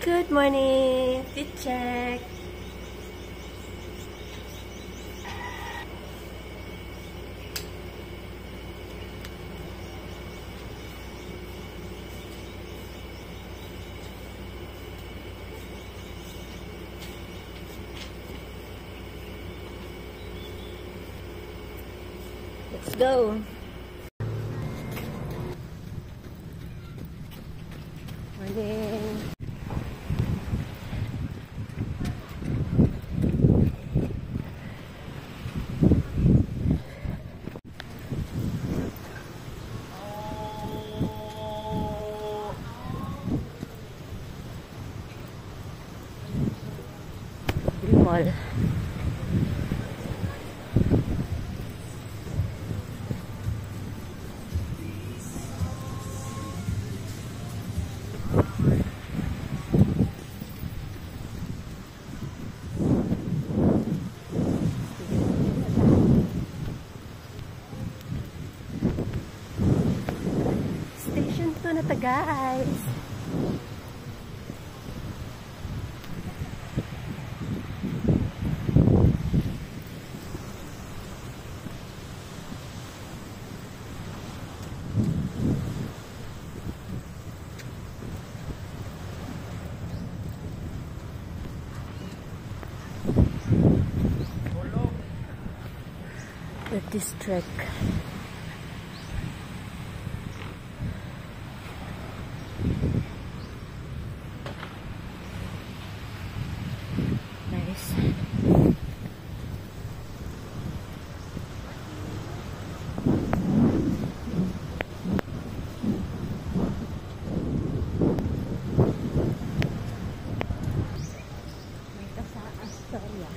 Good morning! Fit check! Let's go! Morning! Mall. Station 2 na to, guys. The district. Nice. Dito sa Astoria.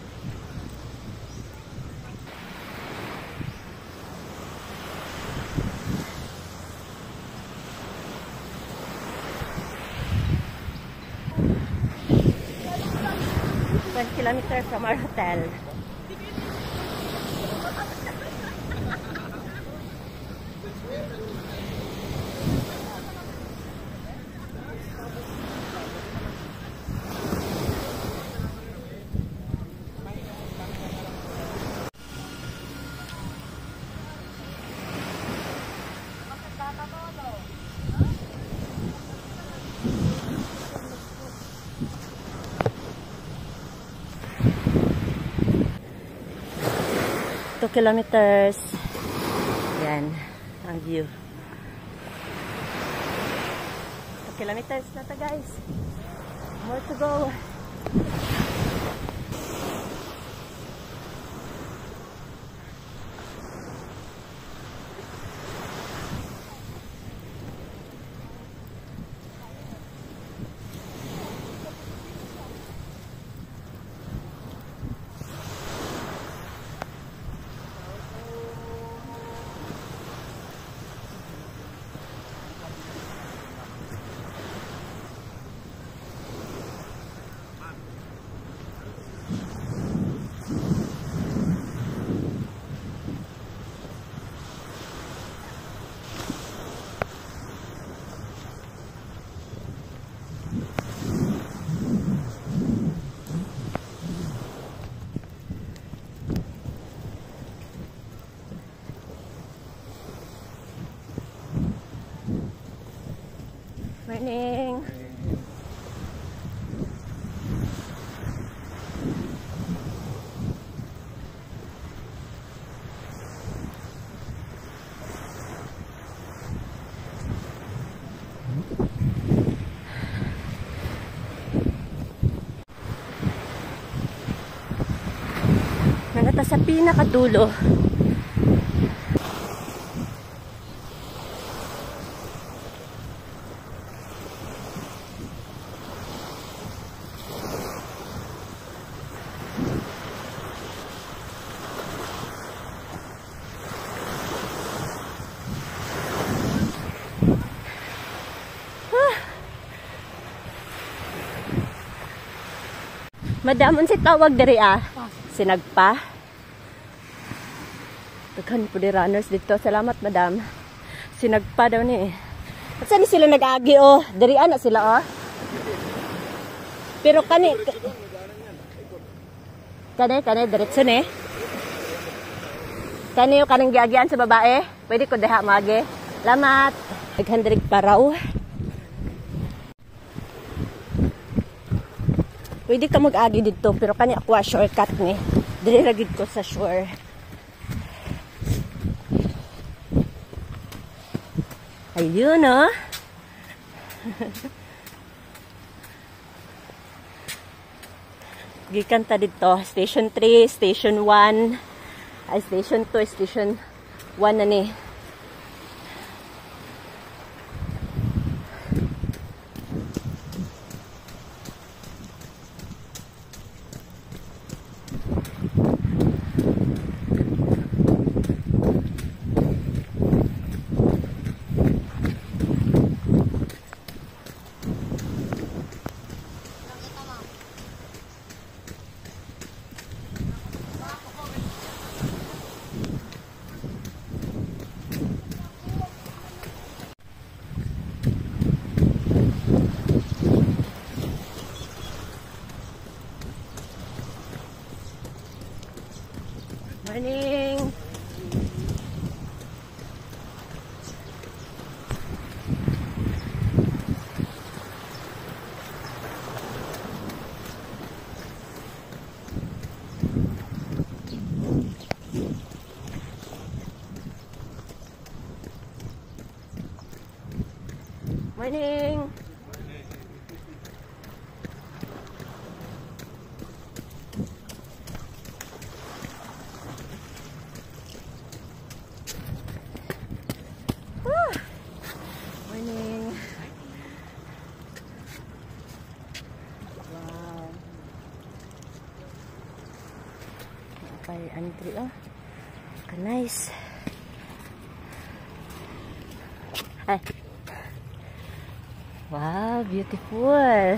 Kilometers from our hotel. Kilometers. Yan ang view. 2 kilometers na to, guys. More to go. Morning. Nangata sa pinakadulo. Madam, unsa tawag diri ah? Sinagpa. Daghan po di runners dito. Salamat, madam. Sinagpa daw ni. Saan sila nag-agi oh? Diri ana sila oh. Pero kani diretso ni. Kani yung kanang giagyan sa babae. Pwede ko diha magi. Salamat. 800 pa raw. Pwede ka mag-agi dito, pero kani ako shortcut ni. Dili ra gid ko sa shore. Ayun, oh. Gikan ta dito, station 3, station 1, ay station 2, station 1 na ni. Morning! Morning! Morning. Wow. Napay entry, oh. Nice. Ay. Wow, beautiful.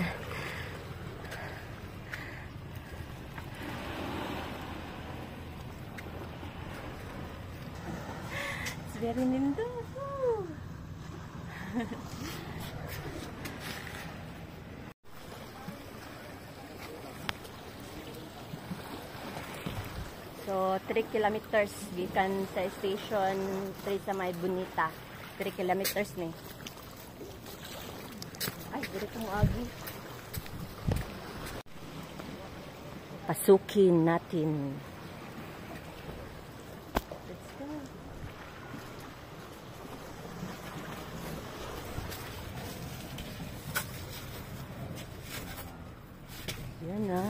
It's very nindo. So, 3 kilometers gikan sa station 3 sa May Bonita. 3 kilometers ni. Ay, dito mo agi. Pasukin natin. Let's go. Yan na.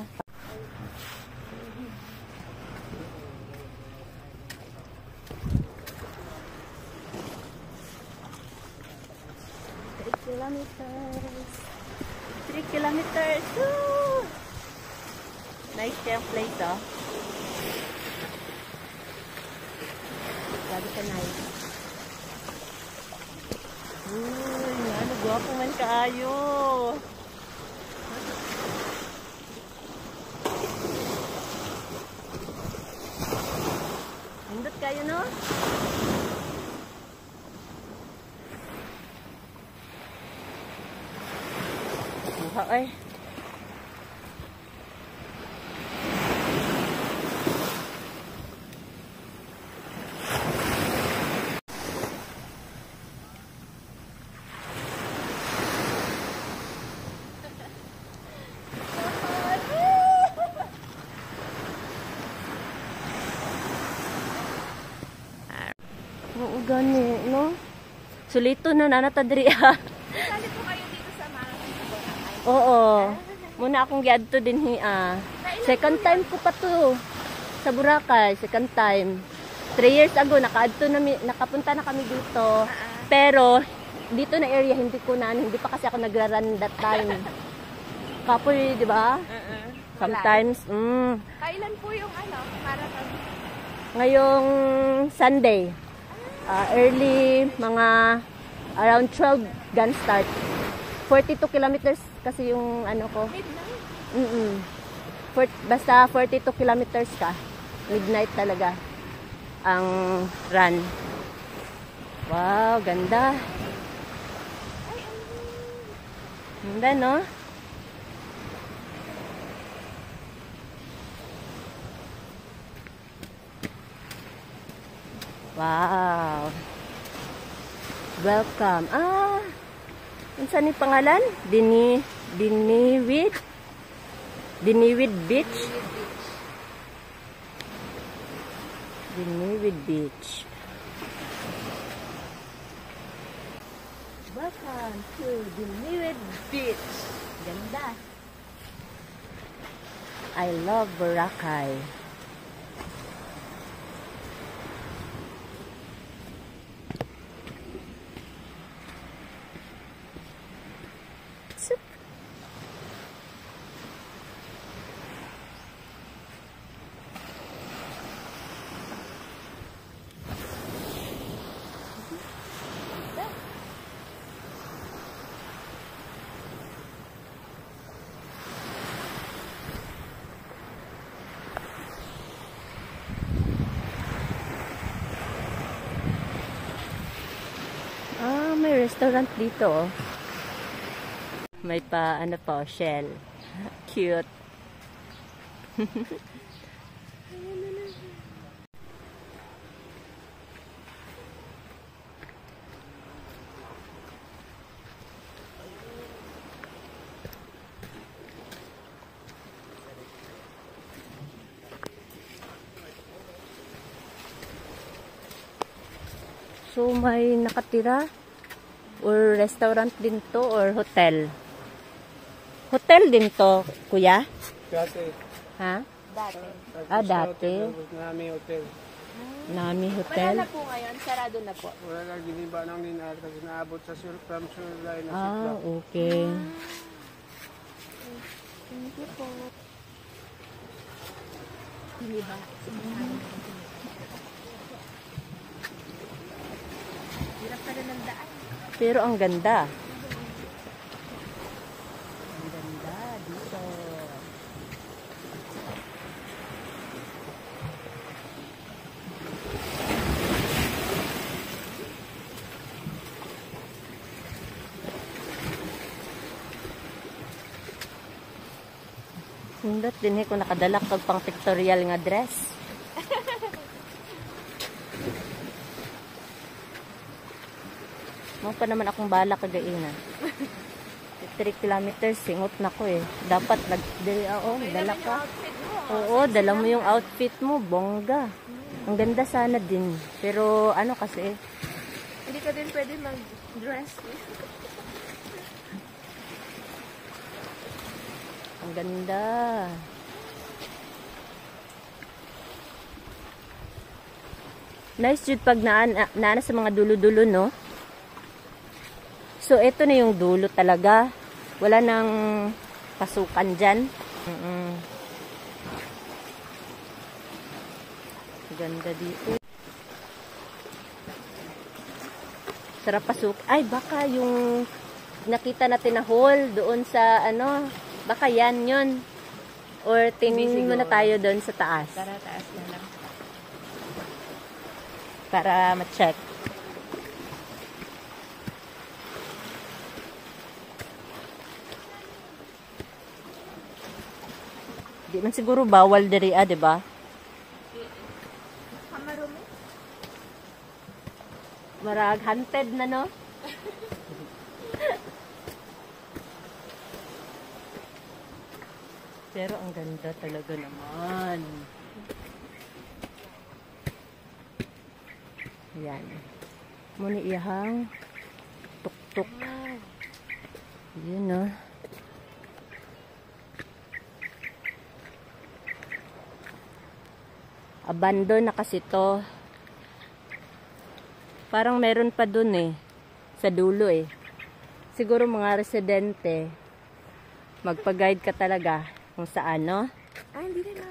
Kilometers. 3 kilometers. Woo! Nice kayang place, oh. Grabe ka nice. Uy, ano, gwapo man kaayo. Hindot kayo, no? Ay. Oo, gani, no? Sulito na nanatadri, ha? Sali po kayo dito sa Marathon. Oo. Muna akong giadto din hiya. Second time ko pa to sa Boracay, second time. 3 years ago nakapunta na kami dito. Pero dito na area hindi pa kasi ako nagra-run that time. Kapoy, di ba? Sometimes. Kailan po yung marathon? Ngayong Sunday. Early mga around 12 gun start. 42 kilometers kasi yung ko. Midnight? Basta 42 kilometers ka. Midnight talaga ang run. Wow, ganda. Ganda, no? Wow. Welcome. Saan ni pangalan? Diniwid Beach. Diniwid Beach. Welcome to Diniwid Beach. Ganda. I love Boracay. May restaurant dito. Oh. May pa, ano pa, shell. Cute. So, may nakatira? Or restaurant din to or hotel? Hotel din to, kuya? Dati. Ha? Dati. Dati. Nami hotel. Nami Wala Hotel? na po ngayon. Sarado na po. Wala lang giniba ng linar kasi naabot sa from Shoreline na sitla. Okay. Thank you po. Hindi ba? Hirap pala ng daan. Pero ang ganda. Ang ganda dito. Sundot din kung nakadala kag pang pictorial nga dress. Mo pa naman akong bala kagaina. 3 kilometers, singot na ko eh. Dapat dala ka. Oo, dala mo yung outfit mo, bongga. Ang ganda sana din. Pero ano kasi, Hindi ka din pwede mag-dress. ang ganda. Nice jud pag naana sa mga dulo-dulo, no? So, ito na yung dulo talaga. Wala nang pasukan dyan. Ganda dito. Sarap pasok. Ay, baka yung nakita natin na hole doon sa, ano, baka yan yun. Or tingin muna tayo doon sa taas. Tara, taas na lang. Para ma-check. Di man siguro bawal diri, di ba? Kamarumi? Marag hunted na, no? Pero ang ganda talaga naman. Ayan. Muna iyahang tuk-tuk. Yun, no? Abandon na kasi to. Parang meron pa dun eh. Sa dulo eh. Siguro mga residente, magpa-guide ka talaga kung saan, no? Ah, hindi na.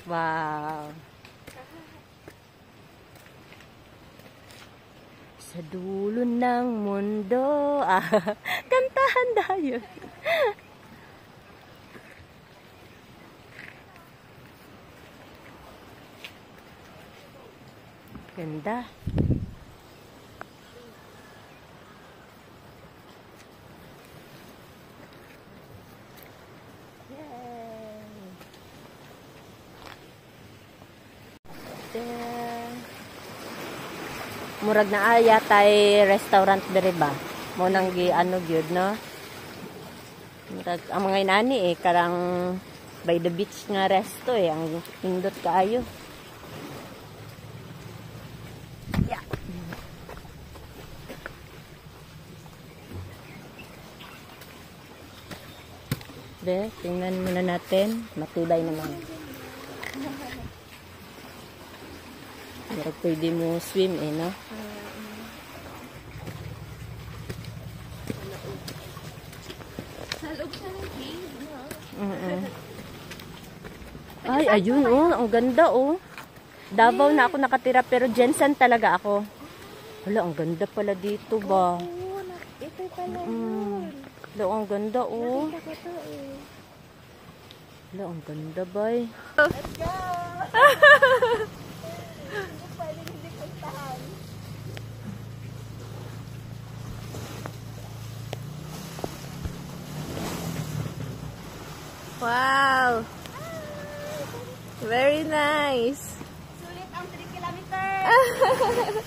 Wow. Sa dulo ng mundo. Kantahan tayo. Ganda. Murag na aya tay restaurant diri ba? Mo nang gi ano gyud no? Murag ang mga inani karang by the beach nga resto ang pindot kaayo. Yeah. De, tingnan muna natin, matulay naman. Pero pwede mo swim no? Sa loob siya ng cave, no? Ay, ayun ang ganda Davao na ako nakatira pero Jensen talaga ako. Wala, ang ganda pala dito ba? Oo, ito pala yun. Wala, ang ganda Nakita ko to Wala, ang ganda bay. Let's go! Hindi pwede hindi puntahan. Wow! Very nice! Sulit ang 3 kilometers!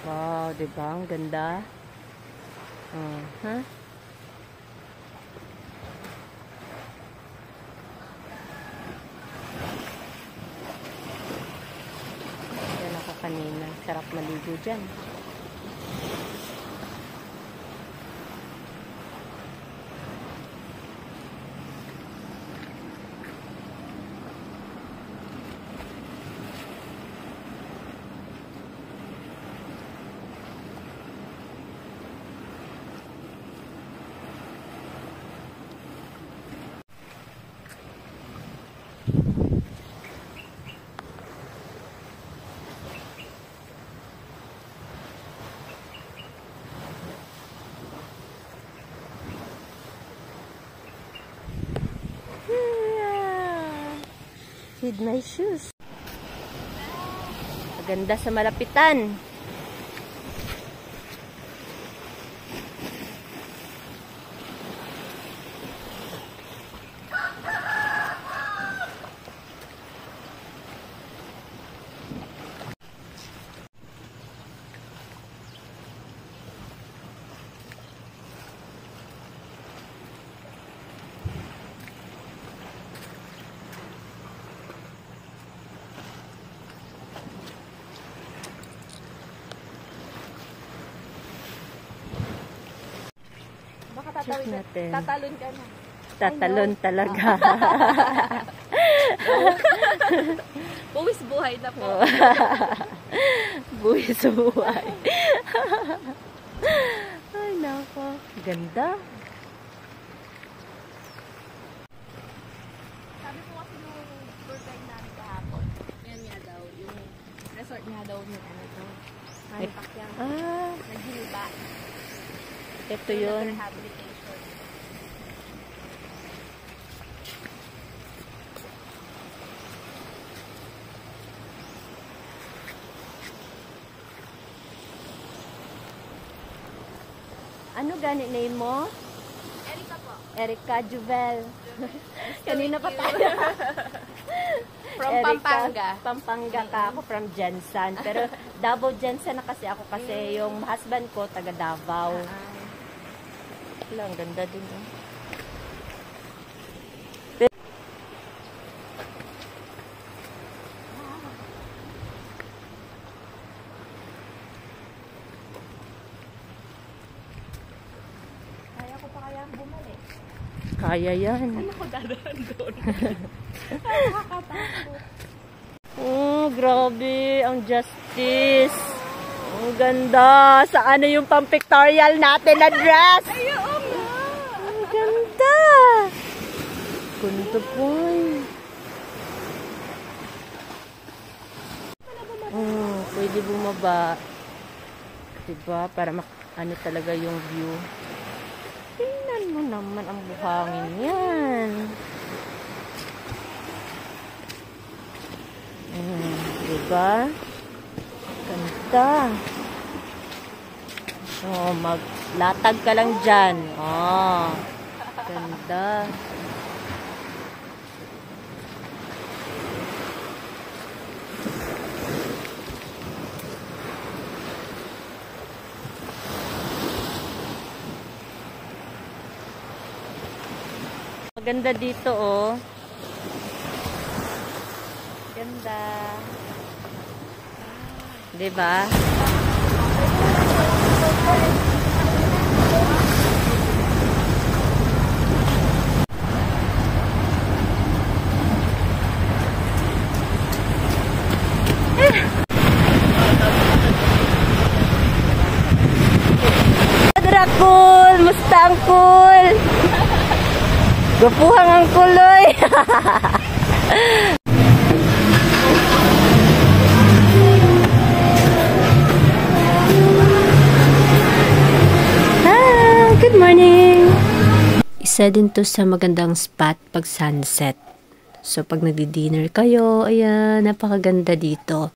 Wow, diba? Ang ganda. Yan ako kanina. Sarap maligo dyan. With my shoes. Maganda sa malapitan. Check natin. Tatalon ka na. Tatalon talaga. Buwis buhay na po. Buhay sa buhay. Ay, nako. Ganda. Sabi ko kasi nung tour guide namin kahapon, yan nga daw, yung resort nga daw ng ano daw. Manipak yan. Naghiliba. Ito yun. Rehabilitation. Ano gani name mo? Erika po. Erika Juvel. Kanina pa tayo. From Erika, Pampanga. Pampanga ka. Ako from Jensen. Pero Davao Jensen na kasi ako kasi yung husband ko taga Davao. Wala, ang ganda din. kaya yan. Ano ko dadaan doon? Oh, grabe. Ang justice. Ang ganda. Saan na yung pang-pictorial natin na dress? Ay, oo nga. Ang ganda. Ganda po. Oh, pwede bumaba. Diba? Para ano talaga yung view. Tingnan mo naman ang buhangin yan. Diba? Ganda. Oh, maglatag ka lang dyan. Oh, ganda. Maganda dito, oh. Ganda. Diba? Cool! Musta ang cool? Gupuhang ang kuloy! Good morning! Isa din to sa magandang spot pag sunset. So pag nagdi-dinner kayo, ayan, napakaganda dito.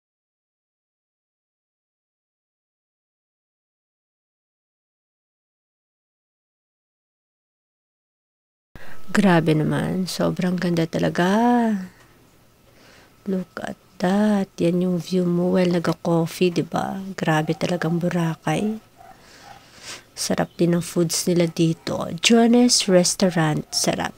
Grabe naman, sobrang ganda talaga. Look at that. Yan yung view mo while nag-coffee, diba? Grabe talagang Boracay. Sarap din ng foods nila dito. Jones Restaurant, sarap.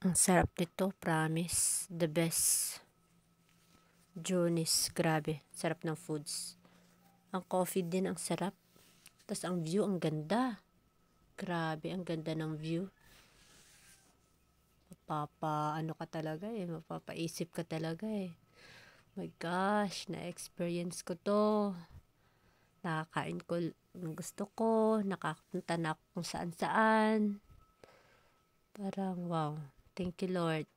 Ang sarap nito, promise. The best. Jones, grabe. Sarap ng foods. Ang coffee din, ang sarap. Tapos ang view, ang ganda. Grabe, ang ganda ng view. Ano ka talaga eh. Mapapaisip ka talaga eh. My gosh, na-experience ko to. Nakakain ko ng gusto ko. Nakakapunta na ako kung saan-saan. Parang wow. Thank you Lord.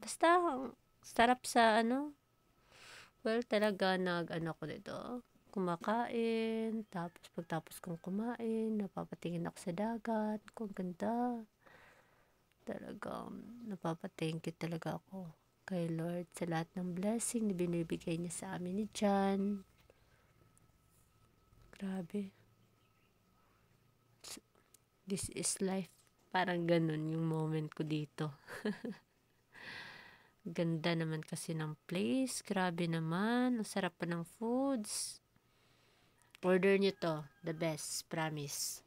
Basta sarap sa well talaga ko dito. Kumakain. Tapos pagtapos kong kumain, napapatingin ako sa dagat. Kung ganda. Talagang napapa-thank you talaga ako kay Lord sa lahat ng blessing na binibigay niya sa amin ni John. Grabe. This is life. Parang ganun yung moment ko dito. Ganda naman kasi ng place. Grabe naman. Ang sarap pa ng foods. Order nyo to. The best. Promise.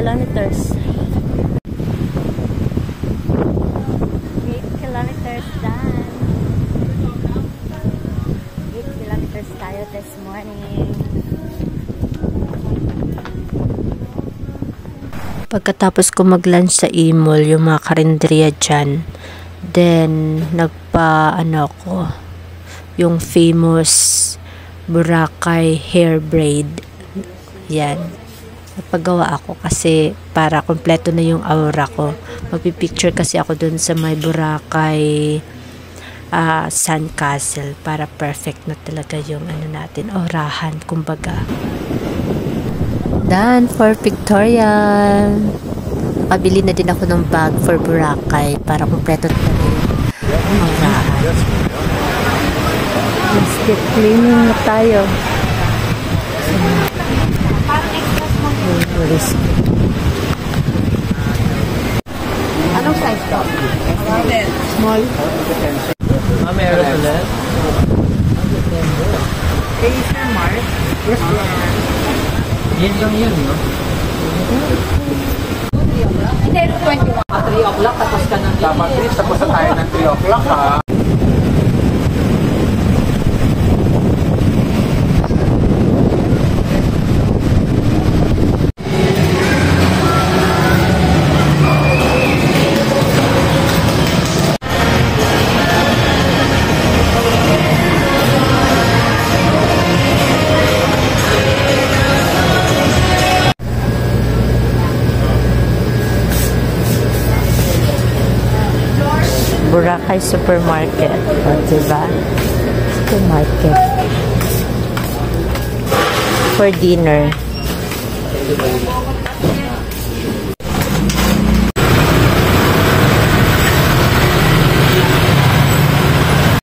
kilometers. 8 kilometers done. 8 kilometers tayo this morning. Pagkatapos ko mag-lunch sa Imol, yung mga karinderiya dyan, then nagpa-ano ko, yung famous Boracay hair braid. Yan. Napagawa ako kasi para kompleto na yung aura ko. Magpipicture kasi ako dun sa may Boracay Sandcastle para perfect na talaga yung ano natin, aurahan, kumbaga. Done for pictorial. Nakabili na din ako ng bag for Boracay para kompleto na yung aurahan. Let's get cleaning na tayo. Anong size to? Small. Meron ulit. Kay Sir Mark? Yes, yun lang yun, no? Hindi, 21. 3 o'clock tapos ka ng Dapat tapos na tayo ng 3 o'clock, ha? Boracay Supermarket. O, diba? Supermarket. For dinner.